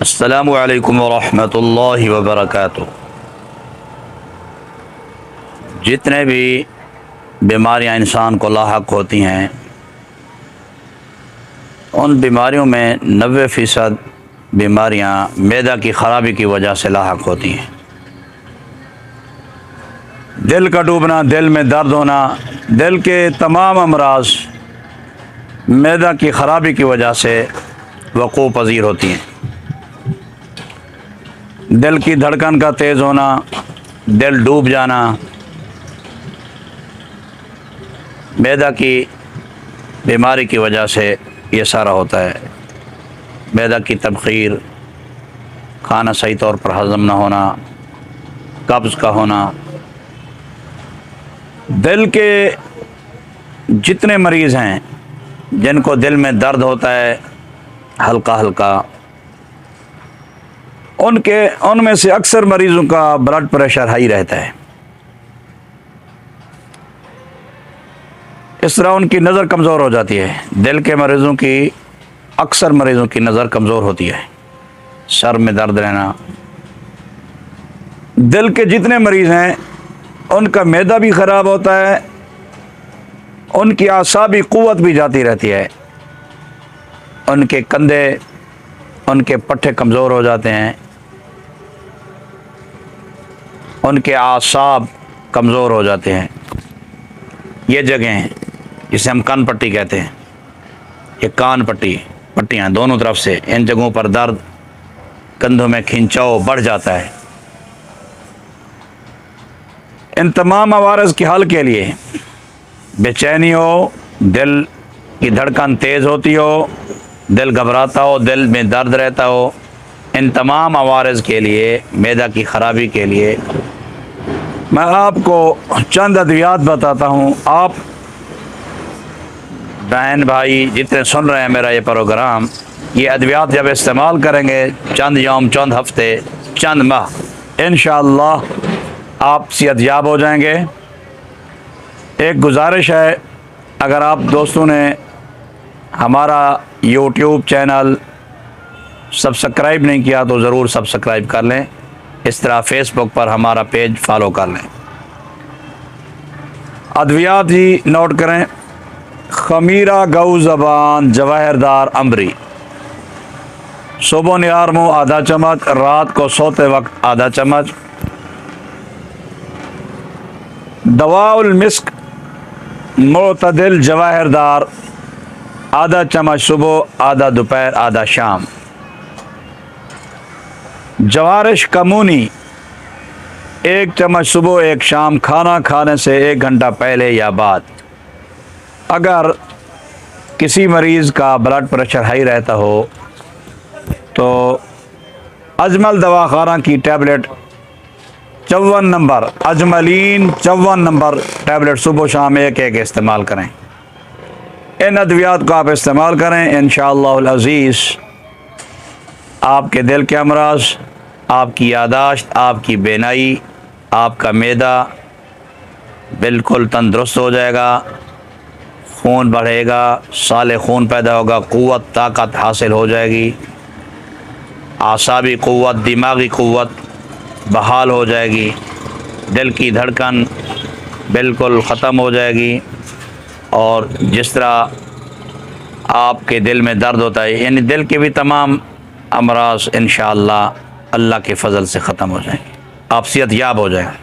السلام علیکم ورحمۃ اللہ وبرکاتہ۔ جتنے بھی بیماریاں انسان کو لاحق ہوتی ہیں ان بیماریوں میں 90% بیماریاں معدہ کی خرابی کی وجہ سے لاحق ہوتی ہیں۔ دل کا ڈوبنا، دل میں درد ہونا، دل کے تمام امراض معدہ کی خرابی کی وجہ سے وقوع پذیر ہوتی ہیں۔ دل کی دھڑکن کا تیز ہونا، دل ڈوب جانا، معدہ کی بیماری کی وجہ سے یہ سارا ہوتا ہے۔ معدہ کی تبخیر، کھانا صحیح طور پر ہضم نہ ہونا، قبض کا ہونا۔ دل کے جتنے مریض ہیں جن کو دل میں درد ہوتا ہے ہلکا ہلکا، ان میں سے اکثر مریضوں کا بلڈ پریشر ہائی رہتا ہے۔ اس طرح ان کی نظر کمزور ہو جاتی ہے۔ دل کے مریضوں کی، اکثر مریضوں کی نظر کمزور ہوتی ہے، سر میں درد رہنا۔ دل کے جتنے مریض ہیں ان کا معدہ بھی خراب ہوتا ہے، ان کی اعصابی قوت بھی جاتی رہتی ہے، ان کے کندھے، ان کے پٹھے کمزور ہو جاتے ہیں، ان کے اعصاب کمزور ہو جاتے ہیں۔ یہ جگہیں جسے ہم کان پٹی کہتے ہیں، یہ کان پٹیاں دونوں طرف سے، ان جگہوں پر درد، کندھوں میں کھنچاؤ بڑھ جاتا ہے۔ ان تمام عوارض کے حل کے لیے بے چینی ہو، دل کی دھڑکن تیز ہوتی ہو، دل گھبراتا ہو، دل میں درد رہتا ہو، ان تمام عوارض کے لیے، معدہ کی خرابی کے لیے میں آپ کو چند ادویات بتاتا ہوں۔ آپ بہن بھائی جتنے سن رہے ہیں میرا یہ پروگرام، یہ ادویات جب استعمال کریں گے چند یوم، چند ہفتے، چند ماہ، انشاءاللہ آپ صحت یاب ہو جائیں گے۔ ایک گزارش ہے، اگر آپ دوستوں نے ہمارا یوٹیوب چینل سبسکرائب نہیں کیا تو ضرور سبسکرائب کر لیں، اس طرح فیس بک پر ہمارا پیج فالو کر لیں۔ ادویات ہی نوٹ کریں: خمیرہ گو زبان جواہر دار امبری، صبح نہار منہ آدھا چمچ، رات کو سوتے وقت آدھا چمچ۔ دواء المسک معتدل جواہر دار، آدھا چمچ صبح، آدھا دوپہر، آدھا شام۔ جوارش کمونی، 1 چمچ صبح 1 شام، کھانا کھانے سے 1 گھنٹہ پہلے یا بعد۔ اگر کسی مریض کا بلڈ پریشر ہائی رہتا ہو تو اجمل دواخانہ کی ٹیبلٹ 54 نمبر، اجملین 54 نمبر ٹیبلٹ صبح شام ایک استعمال کریں۔ ان ادویات کو آپ استعمال کریں، انشاءاللہ العزیز آپ کے دل کے امراض، آپ کی یادداشت، آپ کی بینائی، آپ کا معدہ بالکل تندرست ہو جائے گا، خون بڑھے گا، سالے خون پیدا ہوگا، قوت، طاقت حاصل ہو جائے گی، اعصابی قوت، دماغی قوت بحال ہو جائے گی، دل کی دھڑکن بالکل ختم ہو جائے گی، اور جس طرح آپ کے دل میں درد ہوتا ہے، یعنی دل کے بھی تمام امراض انشاءاللہ اللہ کے فضل سے ختم ہو جائیں گے، آپ صحت یاب ہو جائیں گے۔